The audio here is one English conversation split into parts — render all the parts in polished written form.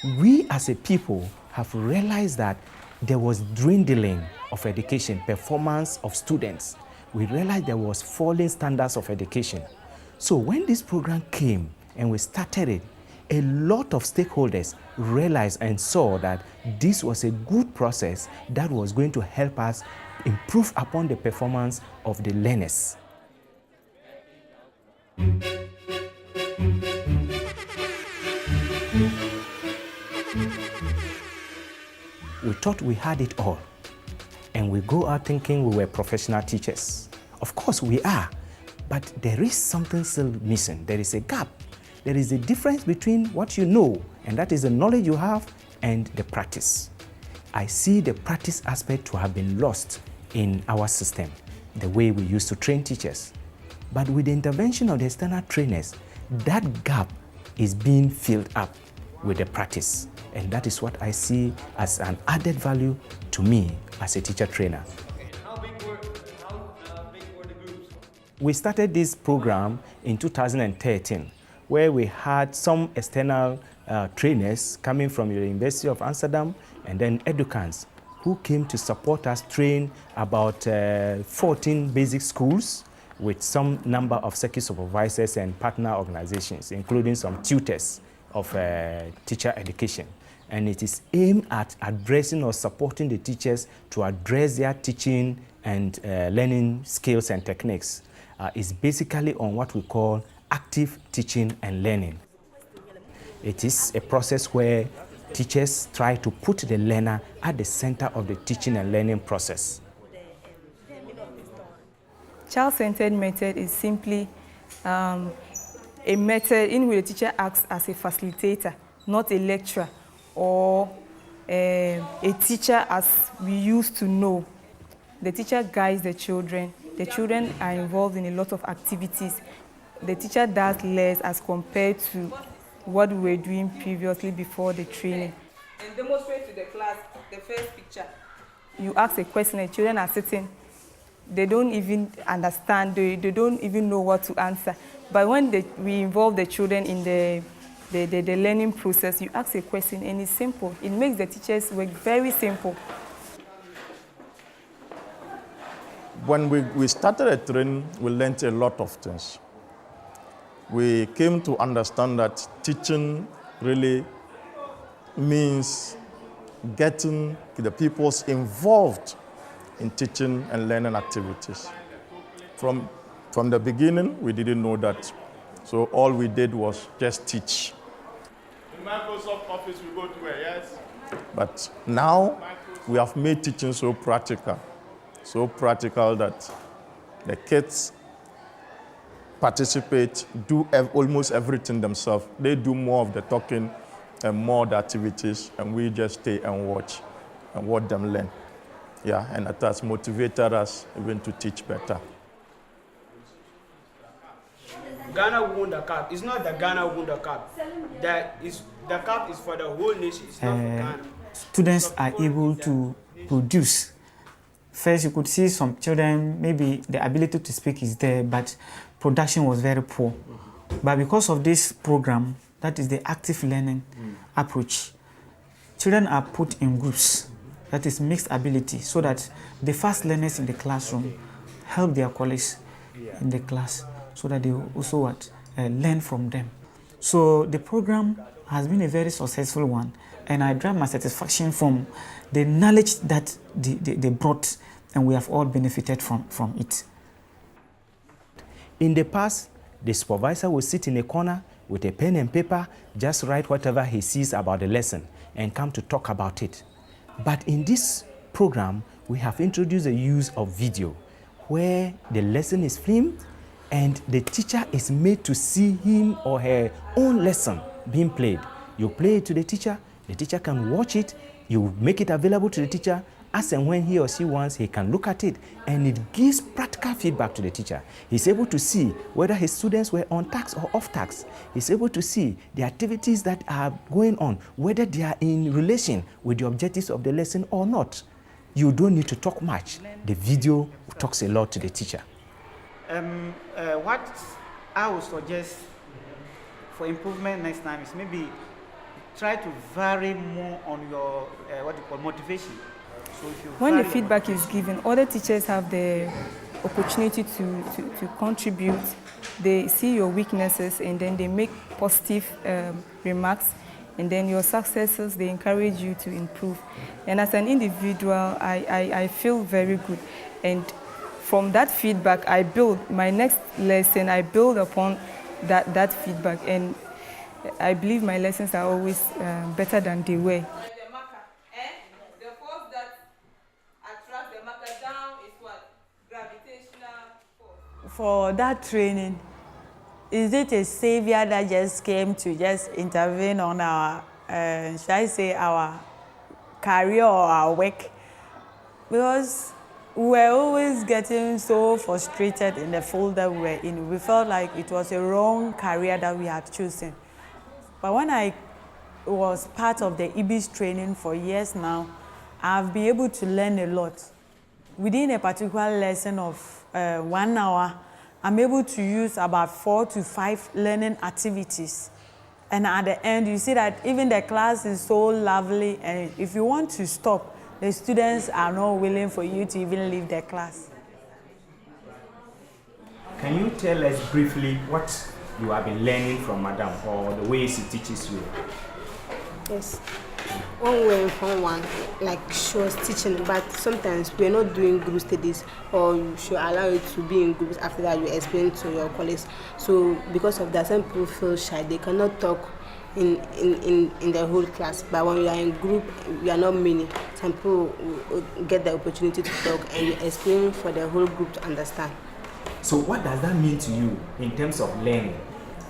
We as a people have realized that there was dwindling of education, performance of students. We realized there was falling standards of education. So when this program came and we started it, a lot of stakeholders realized and saw that this was a good process that was going to help us improve upon the performance of the learners. We thought we had it all, and we go out thinking we were professional teachers. Of course we are, but there is something still missing. There is a gap. There is a difference between what you know, and that is the knowledge you have, and the practice. I see the practice aspect to have been lost in our system, the way we used to train teachers. But with the intervention of the external trainers, that gap is being filled up with the practice. And that is what I see as an added value to me as a teacher trainer. Okay. How big were the groups? We started this program in 2013, where we had some external trainers coming from the University of Amsterdam and then Edukans, who came to support us train about 14 basic schools with some number of circuit supervisors and partner organizations, including some tutors of teacher education. And it is aimed at addressing or supporting the teachers to address their teaching and learning skills and techniques. It's basically on what we call active teaching and learning. It is a process where teachers try to put the learner at the center of the teaching and learning process. Child-centered method is simply a method in which the teacher acts as a facilitator, not a lecturer or a teacher as we used to know. The teacher guides the children. The children are involved in a lot of activities. The teacher does less as compared to what we were doing previously before the training. And demonstrate to the class the first picture. You ask a question, the children are sitting. They don't even understand, they don't even know what to answer. But when we involve the children in the learning process, you ask a question and it's simple. It makes the teachers work very simple. When we started a training, we learned a lot of things. We came to understand that teaching really means getting the pupils involved in teaching and learning activities. From the beginning, we didn't know that. So all we did was just teach. In Microsoft Office, we go to where, yes? But now, we have made teaching so practical that the kids participate, do almost everything themselves. They do more of the talking and more of the activities, and we just stay and watch them learn. Yeah, and that has motivated us even to teach better. Ghana won the cup. It's not that Ghana won the cup. The cup is for the whole nation. It's not for Ghana. Students are able to produce. First, you could see some children, maybe the ability to speak is there, but production was very poor. But because of this program, that is the active learning approach, children are put in groups, that is mixed ability, so that the fast learners in the classroom help their colleagues in the class, so that they also learn from them. So the program has been a very successful one, and I derive my satisfaction from the knowledge that they brought, and we have all benefited from it. In the past, the supervisor will sit in a corner with a pen and paper, just write whatever he sees about the lesson and come to talk about it. But in this program, we have introduced the use of video, where the lesson is filmed and the teacher is made to see him or her own lesson being played. You play it to the teacher can watch it, you make it available to the teacher, as and when he or she wants, he can look at it, and it gives practical feedback to the teacher. He's able to see whether his students were on task or off task. He's able to see the activities that are going on, whether they are in relation with the objectives of the lesson or not. You don't need to talk much. The video talks a lot to the teacher. What I would suggest for improvement next time is maybe try to vary more on your motivation. So if you When the vary feedback is given, other teachers have the opportunity to contribute. They see your weaknesses and then they make positive remarks. And then your successes, they encourage you to improve. And as an individual, I feel very good. And from that feedback, I build my next lesson, I build upon that feedback. And I believe my lessons are always better than they were. The marker, and the force that attracts the marker down is what? Gravitational force. For that training, is it a savior that just came to just intervene on our, should I say, our career or our work? Because we were always getting so frustrated in the field that we were in. We felt like it was a wrong career that we had chosen. But when I was part of the IBIS training for years now, I've been able to learn a lot. Within a particular lesson of 1 hour, I'm able to use about 4 to 5 learning activities. And at the end, you see that even the class is so lovely, and if you want to stop, the students are not willing for you to even leave the class. Can you tell us briefly what you have been learning from Madam, or the ways she teaches you? Yes. When we're in Form 1, like she was teaching, but sometimes we're not doing group studies, or you should allow you to be in groups after that you explain to your colleagues. So because of that, some people feel shy. They cannot talk in the whole class. But when you are in group, we are not many. Some people will get the opportunity to talk, and you explain for the whole group to understand. So what does that mean to you in terms of learning?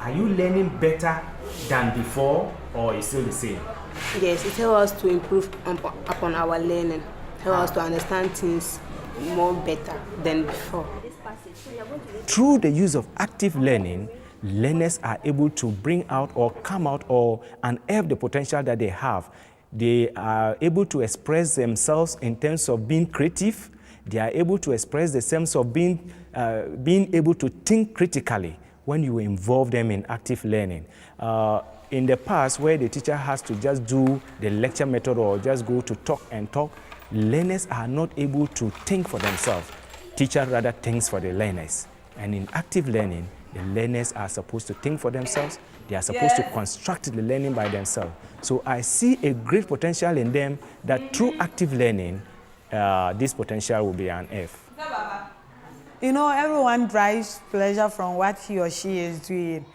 Are you learning better than before, or is still the same? Yes, it helps us to improve upon our learning. Help us to understand things more better than before. Through the use of active learning, learners are able to bring out or come out or unearth the potential that they have. They are able to express themselves in terms of being creative. They are able to express the sense of being able to think critically when you involve them in active learning. In the past, where the teacher has to just do the lecture method or just go to talk and talk, learners are not able to think for themselves. Teacher rather thinks for the learners. And in active learning, the learners are supposed to think for themselves. They are supposed to construct the learning by themselves. So I see a great potential in them that through active learning, this potential will be unearthed. You know, everyone derives pleasure from what he or she is doing.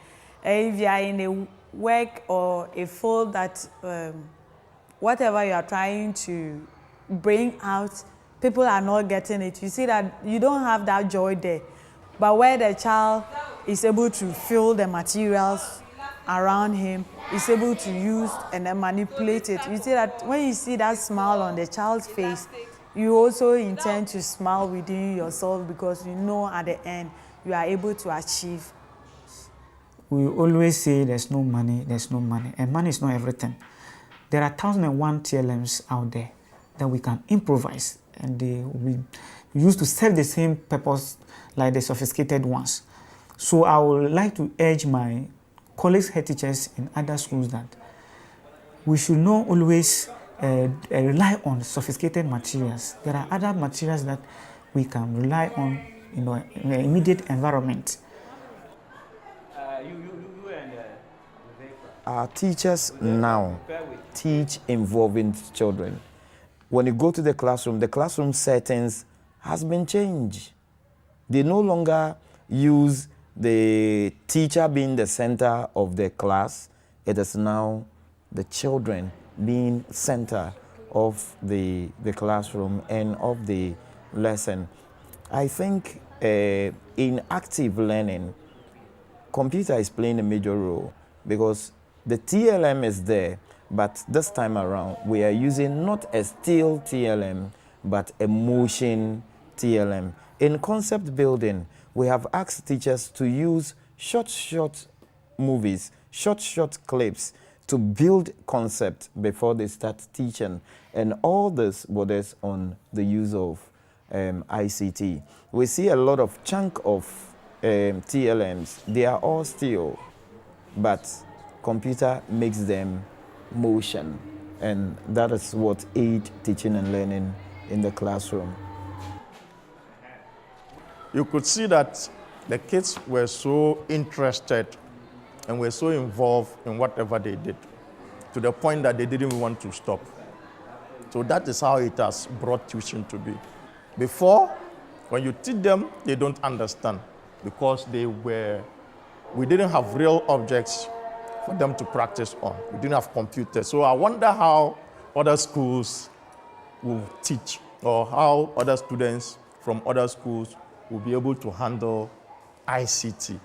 If you are in a work or a field that whatever you are trying to bring out, people are not getting it. You see that you don't have that joy there. But where the child is able to feel the materials around him, is able to use and then manipulate it. You see that when you see that smile on the child's face, you also intend to smile within yourself, because you know at the end you are able to achieve. We always say there's no money, and money is not everything. There are 1,001 TLMs out there that we can improvise, and they will be used to serve the same purpose like the sophisticated ones. So I would like to urge my colleagues, head teachers in other schools that we should not always rely on sophisticated materials. There are other materials that we can rely on in the immediate environment. Our teachers now teach involving children. When you go to the classroom settings has been changed. They no longer use the teacher being the center of the class. It is now the children being center of the classroom and of the lesson. I think in active learning, computer is playing a major role, because the TLM is there, but this time around we are using not a still TLM, but a motion TLM. In concept building, we have asked teachers to use short movies, short clips to build concept before they start teaching. And all this borders on the use of ICT. We see a lot of chunk of TLMs. They are all still, but computer makes them motion. And that is what aids teaching and learning in the classroom. You could see that the kids were so interested and were so involved in whatever they did, to the point that they didn't want to stop. So that is how it has brought tuition to be. Before, when you teach them, they don't understand because we didn't have real objects for them to practice on. We didn't have computers. So I wonder how other schools will teach, or how other students from other schools will be able to handle ICT.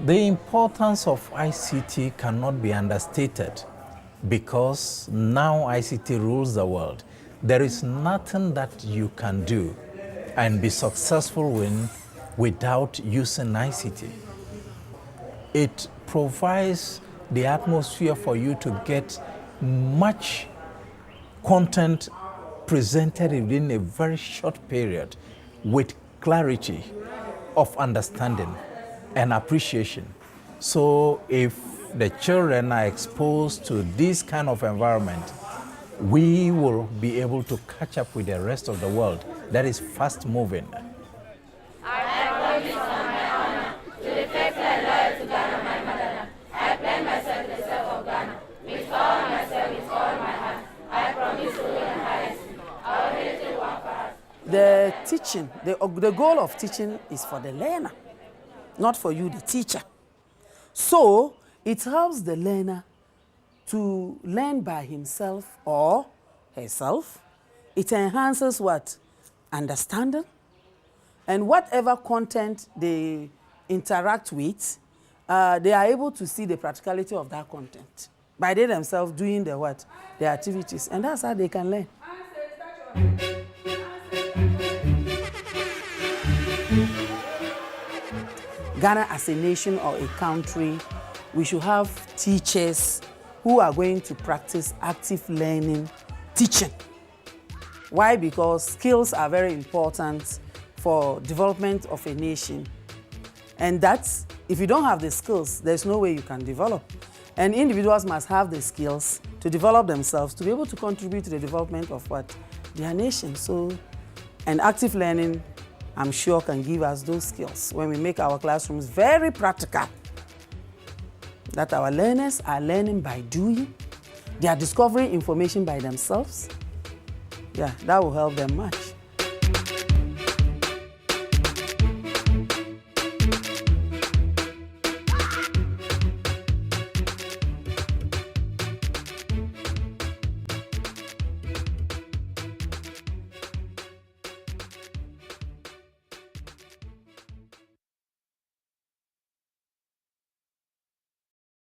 The importance of ICT cannot be understated because now ICT rules the world. There is nothing that you can do and be successful in without using ICT. It provides the atmosphere for you to get much content presented within a very short period with clarity of understanding and appreciation. So if the children are exposed to this kind of environment, we will be able to catch up with the rest of the world that is fast moving. I promise on my honor to be faithful and loyal to Ghana, my motherland. I pledge myself to the self of Ghana. With all myself, with all my heart. I promise to do the highest. I will really do one for us. The teaching, the goal of teaching is for the learner, not for you, the teacher. So it helps the learner to learn by himself or herself. It enhances what? Understanding. And whatever content they interact with, they are able to see the practicality of that content by they themselves doing the what? The activities. And that's how they can learn. Ghana as a nation or a country, we should have teachers who are going to practice active learning teaching. Why? Because skills are very important for development of a nation. And that's, if you don't have the skills, there's no way you can develop. And individuals must have the skills to develop themselves to be able to contribute to the development of what? Their nation. So, and active learning, I'm sure, can give us those skills when we make our classrooms very practical. That our learners are learning by doing. They are discovering information by themselves. Yeah, that will help them much.